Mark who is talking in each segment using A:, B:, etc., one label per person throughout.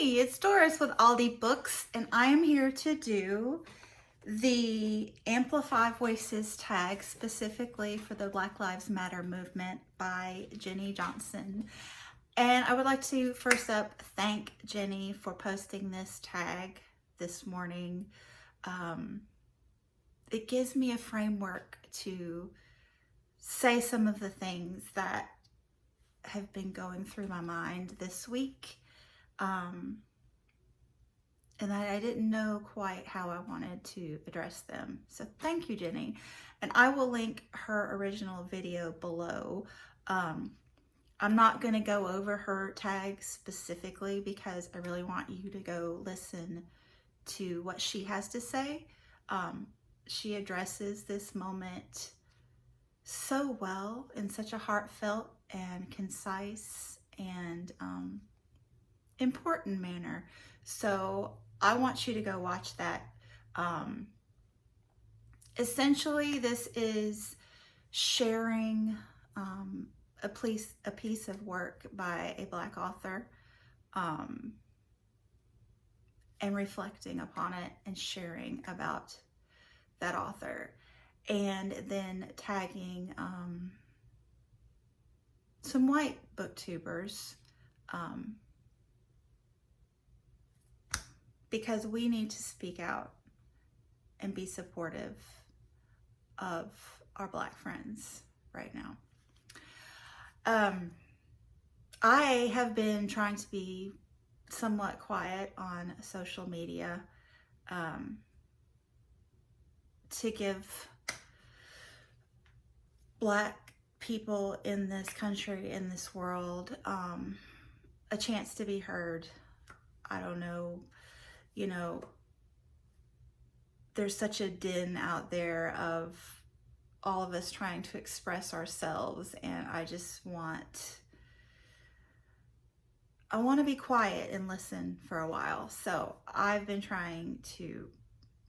A: me, it's Doris with Aldi Books, and I am here to do the Amplify Voices Tag specifically for the Black Lives Matter movement by Jenny Johnson. And I would like to first up thank Jenny for posting this tag this morning. It gives me a framework to say some of the things that have been going through my mind this week. And I didn't know quite how I wanted to address them. So thank you, Jenny. And I will link her original video below. I'm not going to go over her tag specifically because I really want you to go listen to what she has to say. She addresses this moment so well in such a heartfelt and concise and important manner. So I want you to go watch that. Essentially, this is sharing a piece of work by a Black author and reflecting upon it and sharing about that author, and then tagging some white booktubers because we need to speak out and be supportive of our Black friends right now. I have been trying to be somewhat quiet on social media to give Black people in this country, in this world, a chance to be heard. I don't know, you know, there's such a din out there of all of us trying to express ourselves, and I want to be quiet and listen for a while. So I've been trying to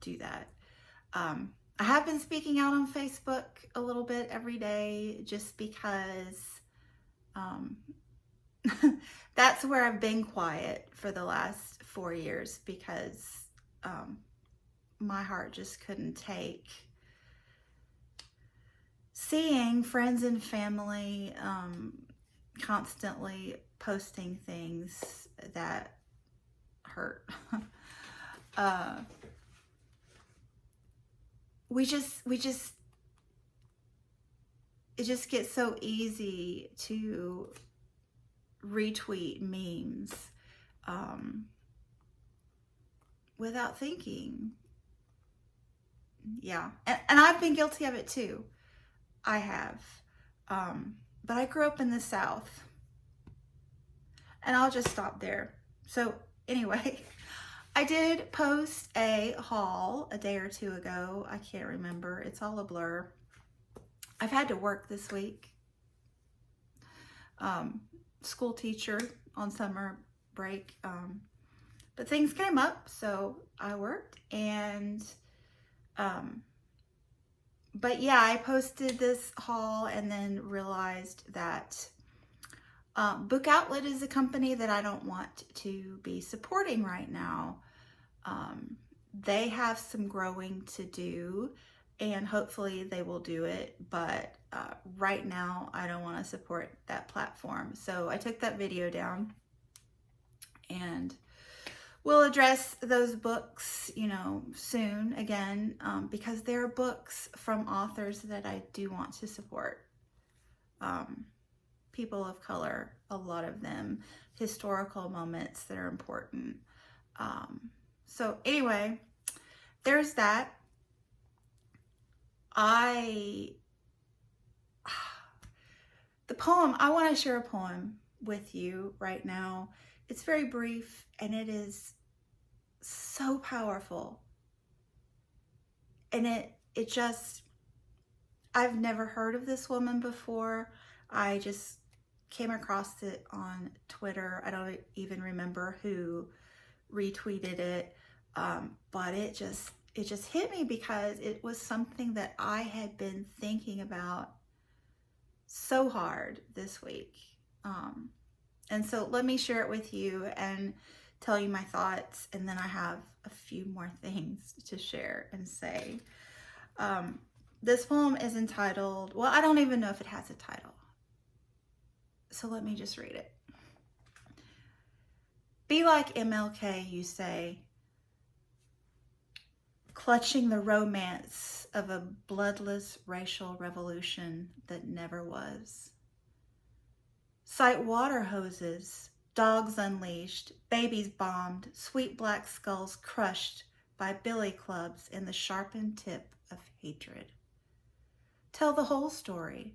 A: do that. I have been speaking out on Facebook a little bit every day just because that's where I've been quiet for the last 4 years, because my heart just couldn't take seeing friends and family constantly posting things that hurt. It just gets so easy to retweet memes without thinking. Yeah, and I've been guilty of it too. I have. But I grew up in the South. And I'll just stop there. So anyway, I did post a haul a day or two ago. I can't remember. It's all a blur. I've had to work this week. School teacher on summer break. But things came up, so I worked. And but yeah, I posted this haul and then realized that Book Outlet is a company that I don't want to be supporting right now. They have some growing to do, and hopefully they will do it, but right now I don't want to support that platform. So I took that video down, and we'll address those books, you know, soon again, because they're books from authors that I do want to support. People of color, a lot of them, historical moments that are important. So anyway, there's that. The poem, I want to share a poem with you right now. It's very brief and it is so powerful. And it just, I've never heard of this woman before. I just came across it on Twitter. I don't even remember who retweeted it, but it just hit me because it was something that I had been thinking about so hard this week. And so let me share it with you and tell you my thoughts, and then I have a few more things to share and say. This poem is entitled, well, I don't even know if it has a title, so let me just read it. Be like MLK, you say, clutching the romance of a bloodless racial revolution that never was. Cite water hoses, dogs unleashed, babies bombed, sweet black skulls crushed by billy clubs in the sharpened tip of hatred. Tell the whole story.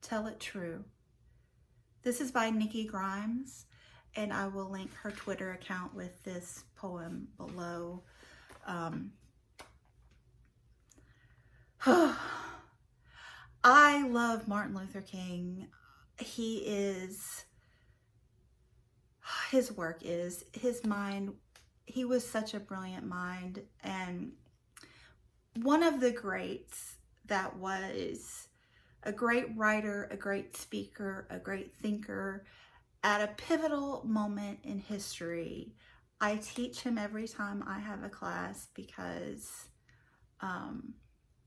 A: Tell it true. This is by Nikki Grimes, and I will link her Twitter account with this poem below. I love Martin Luther King. His work is, his mind, he was such a brilliant mind, and one of the greats that was a great writer, a great speaker, a great thinker at a pivotal moment in history. I teach him every time I have a class because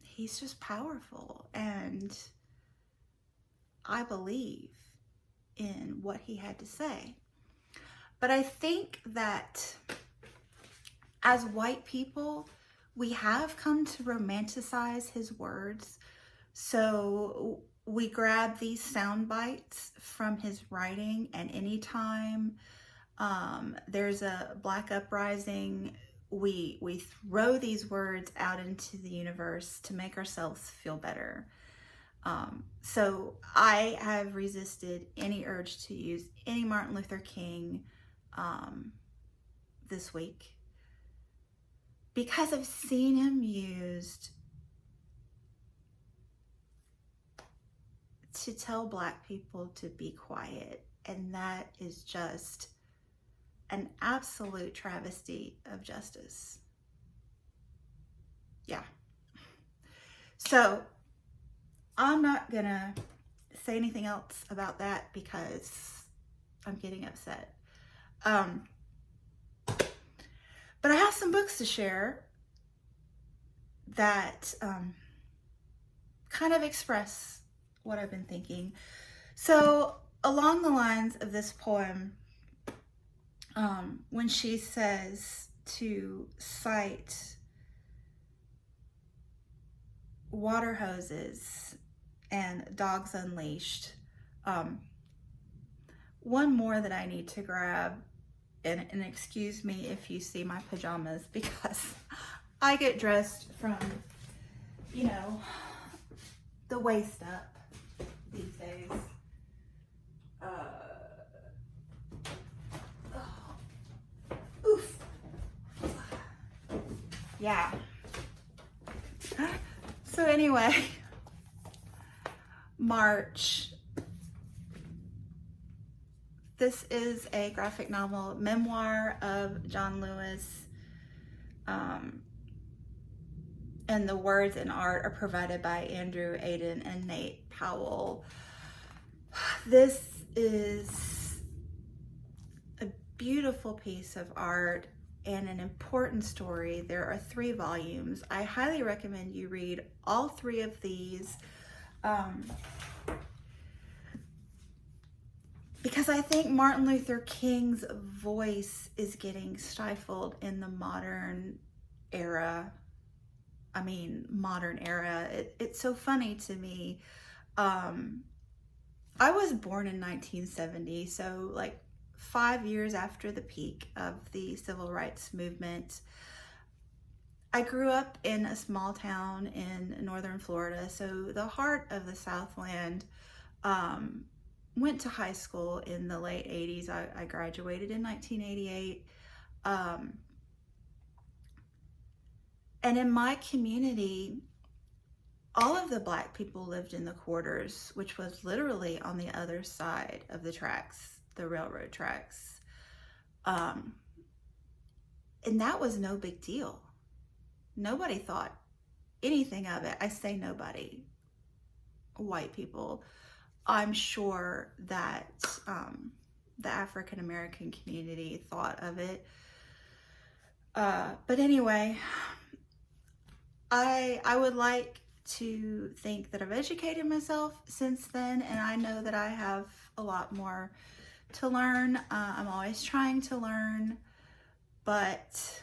A: he's just powerful, and I believe in what he had to say. But I think that as white people, we have come to romanticize his words. So we grab these sound bites from his writing, and anytime there's a Black uprising, we throw these words out into the universe to make ourselves feel better. So I have resisted any urge to use any Martin Luther King this week, because I've seen him used to tell Black people to be quiet, and that is just an absolute travesty of justice. Yeah. So I'm not gonna say anything else about that because I'm getting upset. But I have some books to share that kind of express what I've been thinking. So along the lines of this poem, when she says to cite water hoses and dogs unleashed, one more that I need to grab, and excuse me if you see my pajamas, because I get dressed from, you know, the waist up these days. Oof. Yeah. So anyway, March. This is a graphic novel, memoir of John Lewis, and the words and art are provided by Andrew Aiden and Nate Powell. This is a beautiful piece of art and an important story. There are 3 volumes. I highly recommend you read all 3 of these. Because I think Martin Luther King's voice is getting stifled in the modern era. I mean, modern era. It's so funny to me. I was born in 1970, so like 5 years after the peak of the civil rights movement. I grew up in a small town in northern Florida, so the heart of the Southland. Went to high school in the late 80s. I graduated in 1988. And in my community, all of the Black people lived in the quarters, which was literally on the other side of the tracks, the railroad tracks. And that was no big deal. Nobody thought anything of it. I say nobody. White people. I'm sure that the African American community thought of it. But anyway, I would like to think that I've educated myself since then, and I know that I have a lot more to learn. I'm always trying to learn, but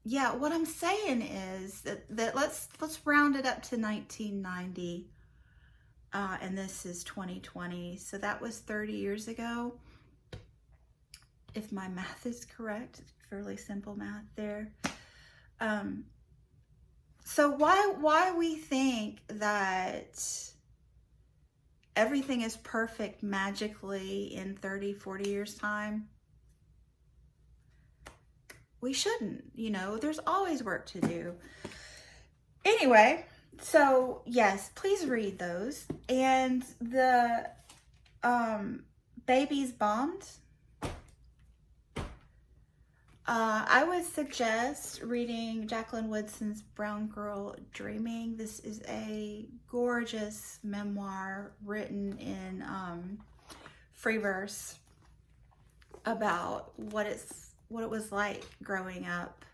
A: yeah, what I'm saying is that let's round it up to 1990, and this is 2020, so that was 30 years ago, if my math is correct. Fairly simple math there. So why we think that everything is perfect magically in 30, 40 years time? We shouldn't, you know, there's always work to do. Anyway, so yes, please read those. And the Babies Bombed, I would suggest reading Jacqueline Woodson's Brown Girl Dreaming. This is a gorgeous memoir written in free verse about what it was like growing up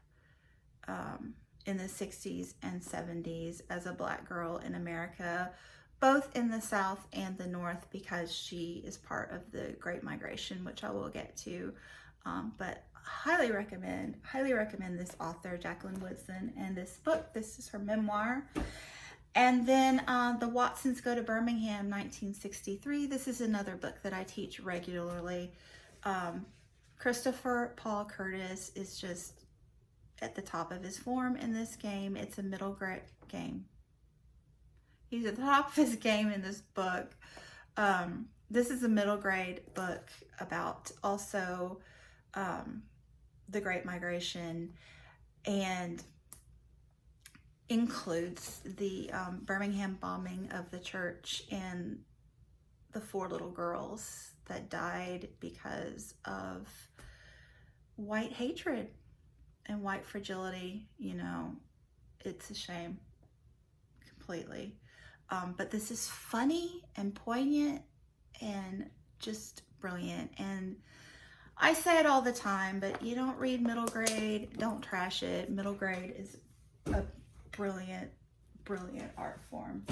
A: in the 60s and 70s as a Black girl in America, both in the South and the North, because she is part of the Great Migration, which I will get to. But highly recommend this author, Jacqueline Woodson, and this book. This is her memoir. And then The Watsons Go to Birmingham, 1963. This is another book that I teach regularly. Christopher Paul Curtis is just at the top of his form in this game. It's a middle grade game. He's at the top of his game in this book. This is a middle grade book about also the Great Migration, and includes the Birmingham bombing of the church and the 4 little girls that died because of white hatred and white fragility. You know, it's a shame completely. But this is funny and poignant and just brilliant. And I say it all the time, but you don't read middle grade, don't trash it. Middle grade is a brilliant, brilliant art form.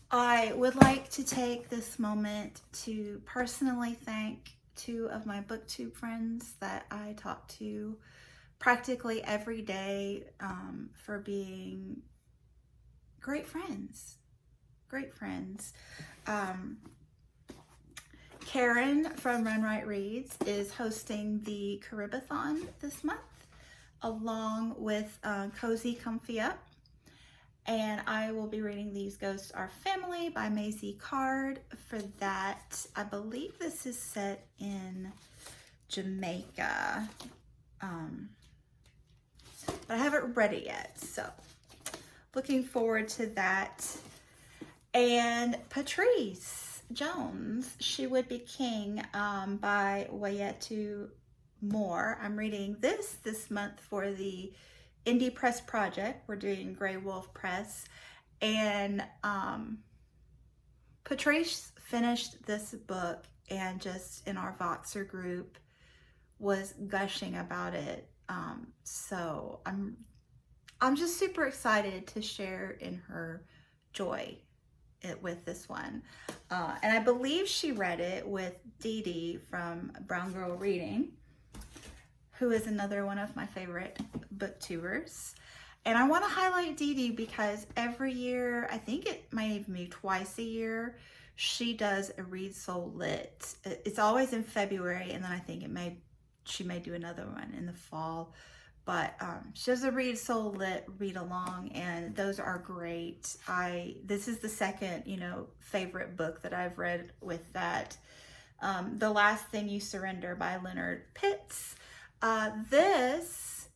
A: I would like to take this moment to personally thank 2 of my Booktube friends that I talk to practically every day, for being great friends. Karen from Runwright Reads is hosting the Caribathon this month, along with Cozy Comfy Up. And I will be reading These Ghosts Are Family by Maisie Card for that. I believe this is set in Jamaica. But I haven't read it yet, so looking forward to that. And Patrice Jones, She Would Be King, by Wayetu Moore. I'm reading this month for the Indie Press Project. We're doing Grey Wolf Press, and Patrice finished this book and just in our Voxer group was gushing about it. So I'm just super excited to share in her joy with this one. And I believe she read it with Dee Dee from Brown Girl Reading, who is another one of my favorite booktubers. And I want to highlight Dee Dee because every year, I think it might even be twice a year, she does a Read Soul Lit. It's always in February, and then I think she may do another one in the fall. But she does a Read Soul Lit read along, and those are great. This is the second, favorite book that I've read with that. The Last Thing You Surrender by Leonard Pitts. This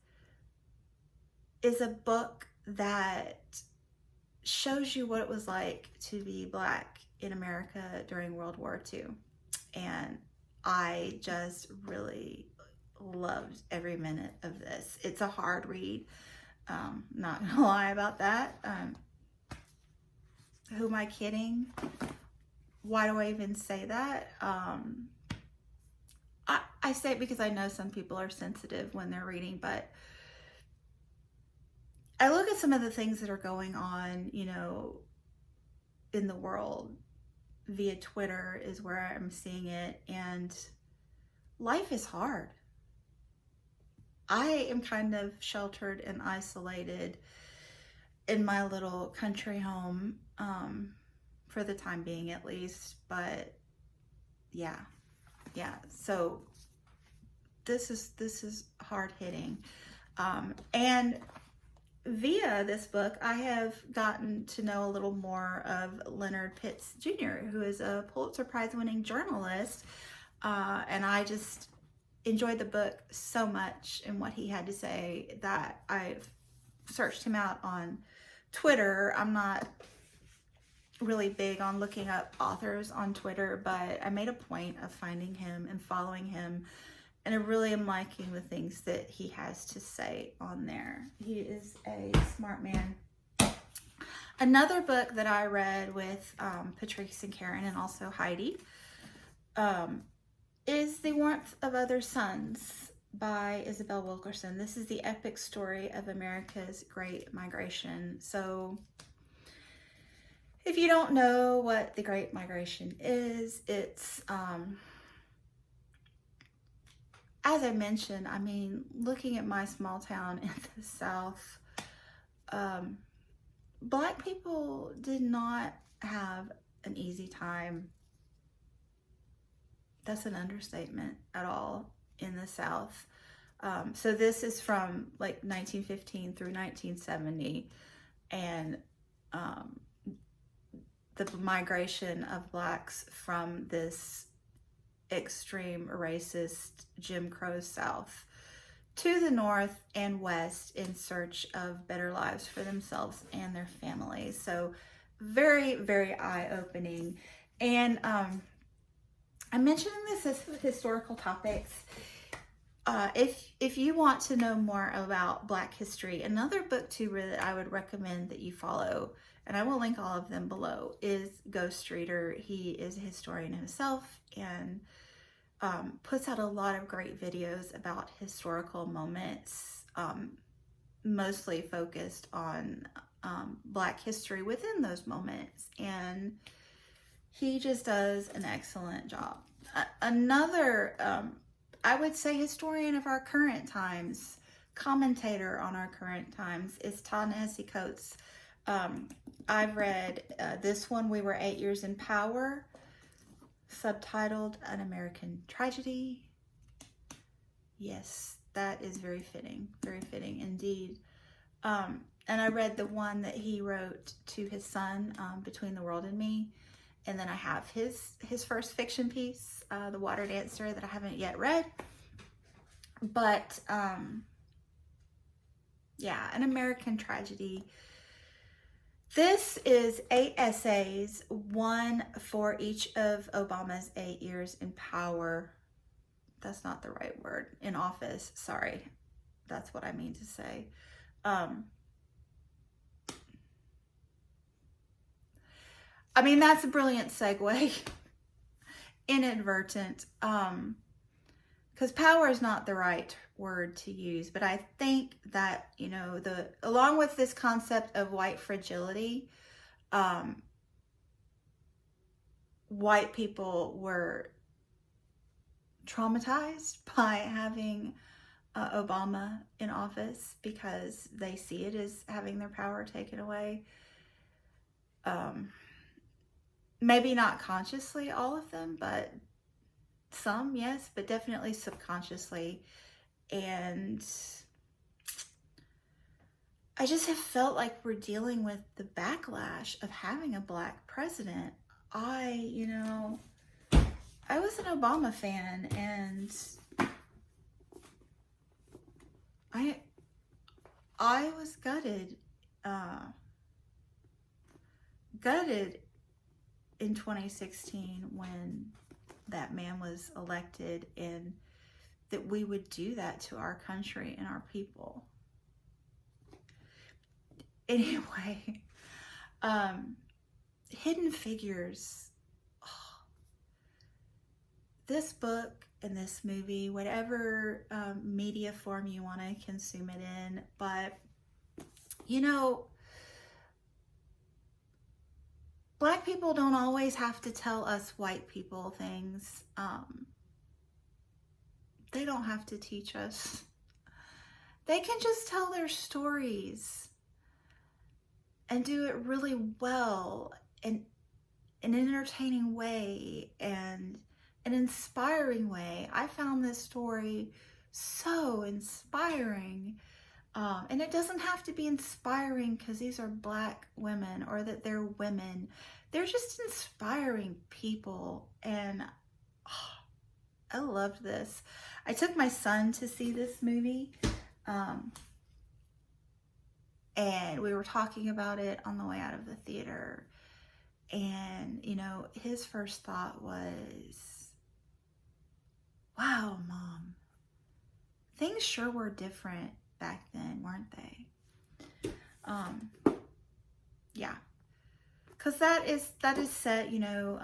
A: is a book that shows you what it was like to be Black in America during World War II. And I just really loved every minute of this. It's a hard read, not gonna lie about that. who am I kidding? Why do I even say that? I say it because I know some people are sensitive when they're reading, but I look at some of the things that are going on, you know, in the world via Twitter is where I'm seeing it, and life is hard. I am kind of sheltered and isolated in my little country home, for the time being at least, but yeah. So this is hard hitting. And via this book, I have gotten to know a little more of Leonard Pitts Jr., who is a Pulitzer Prize winning journalist. And I just enjoyed the book so much and what he had to say that I've searched him out on Twitter. I'm not really big on looking up authors on Twitter, but I made a point of finding him and following him, and I really am liking the things that he has to say on there. He is a smart man. Another book that I read with Patrice and Karen, and also Heidi, is The Warmth of Other Suns by Isabel Wilkerson. This is the epic story of America's Great Migration. So if you don't know what the Great Migration is, it's, as I mentioned, I mean, looking at my small town in the South, Black people did not have an easy time. That's an understatement at all in the South. So this is from like 1915 through 1970, and the migration of Blacks from this extreme racist Jim Crow South to the North and West in search of better lives for themselves and their families. So very, very eye-opening. And I'm mentioning this as historical topics. If you want to know more about Black history, another booktuber that I would recommend that you follow, and I will link all of them below, is Ghost Reader. He is a historian himself and puts out a lot of great videos about historical moments, mostly focused on Black history within those moments. And he just does an excellent job. Another, I would say, historian of our current times, commentator on our current times, is Ta-Nehisi Coates. I've read this one, We Were 8 Years in Power, subtitled An American Tragedy. Yes, that is very fitting indeed. And I read the one that he wrote to his son, Between the World and Me. And then I have his first fiction piece, The Water Dancer, that I haven't yet read. But yeah, An American Tragedy. This is 8 essays, one for each of Obama's 8 years in power. That's not the right word. In office, sorry. That's what I mean to say. I mean, that's a brilliant segue. Inadvertent. Because power is not the right word to use, but I think that, you know, along with this concept of white fragility, white people were traumatized by having Obama in office because they see it as having their power taken away. Maybe not consciously, all of them, but some, yes, but definitely subconsciously. And I just have felt like we're dealing with the backlash of having a Black president. I was an Obama fan, and I was gutted in 2016 when that man was elected, and that we would do that to our country and our people. Anyway, Hidden Figures. Oh, this book and this movie, whatever media form you want to consume it in, but you know, Black people don't always have to tell us white people things. They don't have to teach us. They can just tell their stories and do it really well and in an entertaining way and an inspiring way. I found this story so inspiring. And it doesn't have to be inspiring because these are Black women or that they're women. They're just inspiring people. And I loved this. I took my son to see this movie. And we were talking about it on the way out of the theater. And, you know, his first thought was, wow, Mom, things sure were different back then, weren't they? Yeah, because that is set, you know,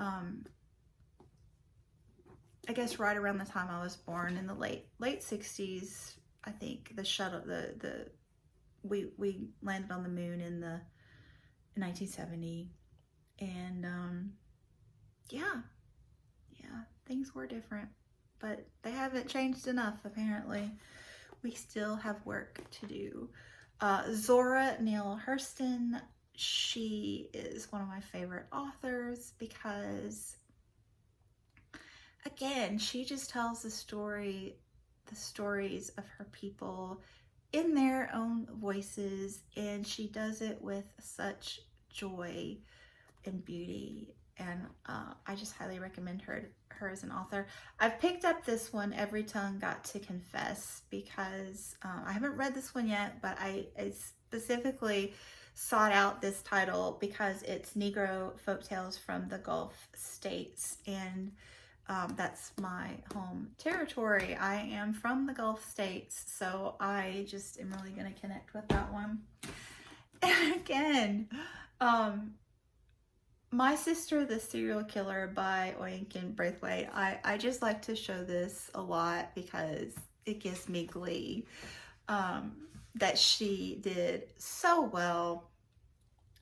A: I guess right around the time I was born in the late 60s. I think the shuttle, we landed on the moon in 1970, and yeah, things were different, but they haven't changed enough apparently. We still have work to do. Zora Neale Hurston, she is one of my favorite authors because, again, she just tells the stories of her people in their own voices, and she does it with such joy and beauty. And I just highly recommend her as an author. I've picked up this one, Every Tongue Got to Confess, because I haven't read this one yet, but I specifically sought out this title because it's Negro folktales from the Gulf states, and that's my home territory. I am from the Gulf states, so I just am really going to connect with that one. And again, My Sister the Serial Killer by Oyinkan Braithwaite. I just like to show this a lot because it gives me glee that she did so well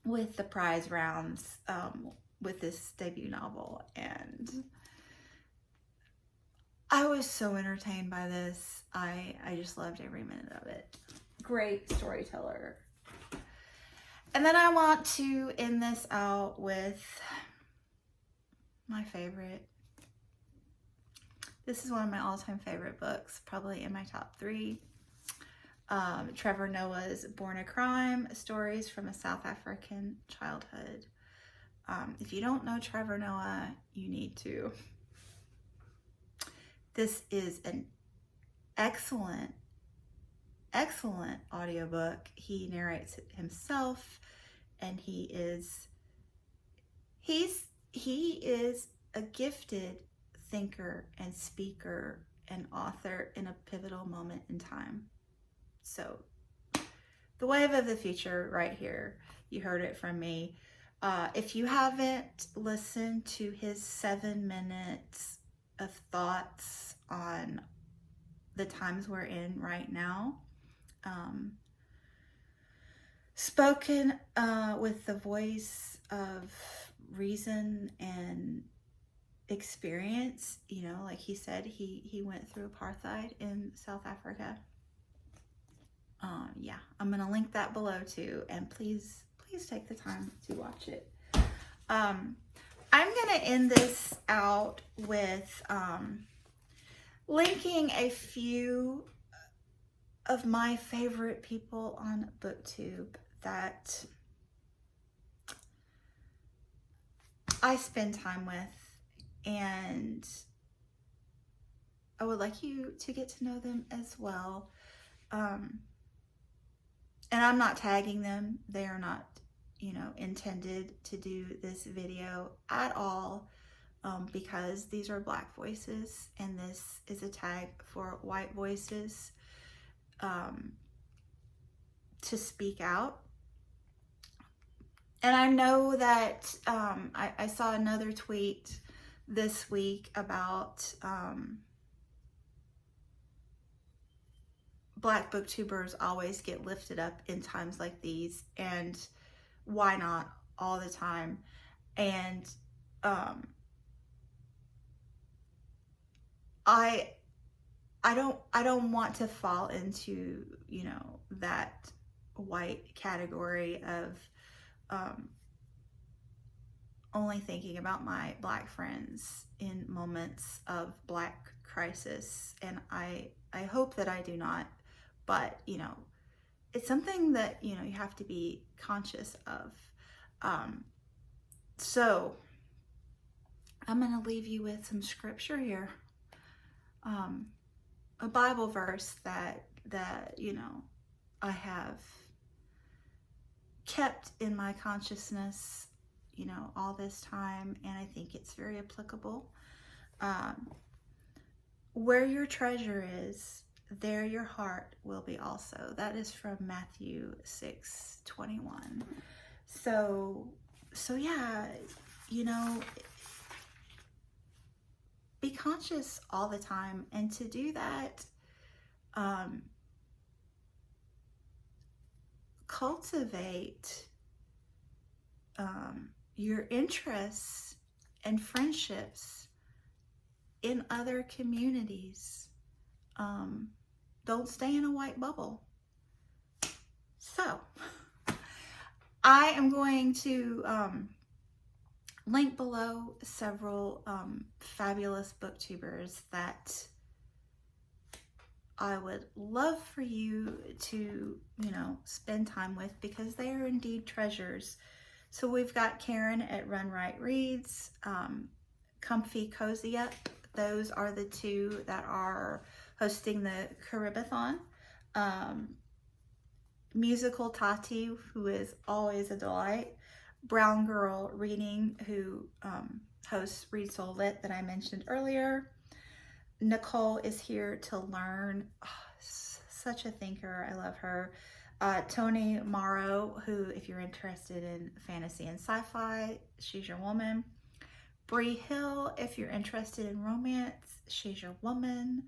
A: with the prize rounds with this debut novel. And I was so entertained by this. I just loved every minute of it. Great storyteller. And then I want to end this out with my favorite. This is one of my all-time favorite books, probably in my top 3. Trevor Noah's Born a Crime, Stories from a South African Childhood. If you don't know Trevor Noah, you need to. This is an excellent audiobook. He narrates it himself, and he is a gifted thinker and speaker and author in a pivotal moment in time. So the wave of the future right here. You heard it from me. If you haven't listened to his 7 minutes of thoughts on the times we're in right now, spoken with the voice of reason and experience, you know, like he said, he went through apartheid in South Africa. Yeah, I'm gonna link that below too, and please take the time to watch it. I'm gonna end this out with linking a few of my favorite people on Booktube that I spend time with, and I would like you to get to know them as well. And I'm not tagging them. They are not, you know, intended to do this video at all, because these are Black voices, and this is a tag for white voices to speak out. And I know that I saw another tweet this week about Black booktubers always get lifted up in times like these, and why not all the time? And I don't want to fall into, you know, that white category of only thinking about my Black friends in moments of Black crisis, and I hope that I do not, but you know, it's something that, you know, you have to be conscious of. So I'm going to leave you with some scripture here, a Bible verse that you know, I have kept in my consciousness, you know, all this time, and I think it's very applicable. Where your treasure is, there your heart will be also. That is from Matthew 6:21. So yeah, you know, be conscious all the time, and to do that, cultivate your interests and friendships in other communities. Don't stay in a white bubble. So I am going to link below several fabulous booktubers that I would love for you to, you know, spend time with, because they are indeed treasures. So we've got Karen at Runwright Reads, Comfy Cozy Up. Those are the two that are hosting the Readathon. Musical Tati, who is always a delight. Brown Girl Reading, who hosts Read Soul Lit that I mentioned earlier. Nicole is here to learn. Oh, such a thinker. I love her. Tori Morrow, who, if you're interested in fantasy and sci-fi, she's your woman. Bree Hill, if you're interested in romance, she's your woman.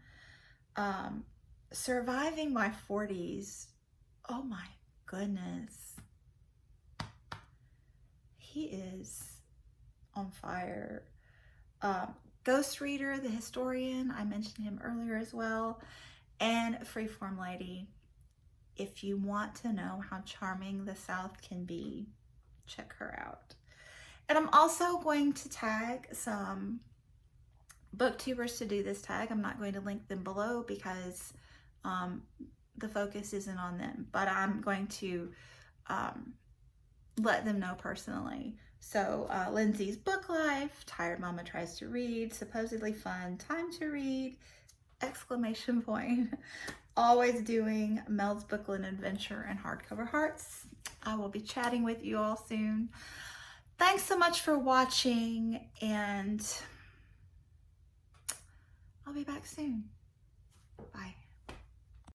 A: Surviving My 40s. Oh my goodness. He is on fire. Ghost Reader, the historian, I mentioned him earlier as well. And Freeform Lady. If you want to know how charming the South can be, check her out. And I'm also going to tag some booktubers to do this tag. I'm not going to link them below because the focus isn't on them, but I'm going to let them know personally. So Lindsay's Book Life, Tired Mama Tries to Read, Supposedly Fun, Time to Read, exclamation point. Always doing Mel's Bookland Adventure and Hardcover Hearts. I will be chatting with you all soon. Thanks so much for watching, and I'll be back soon. Bye.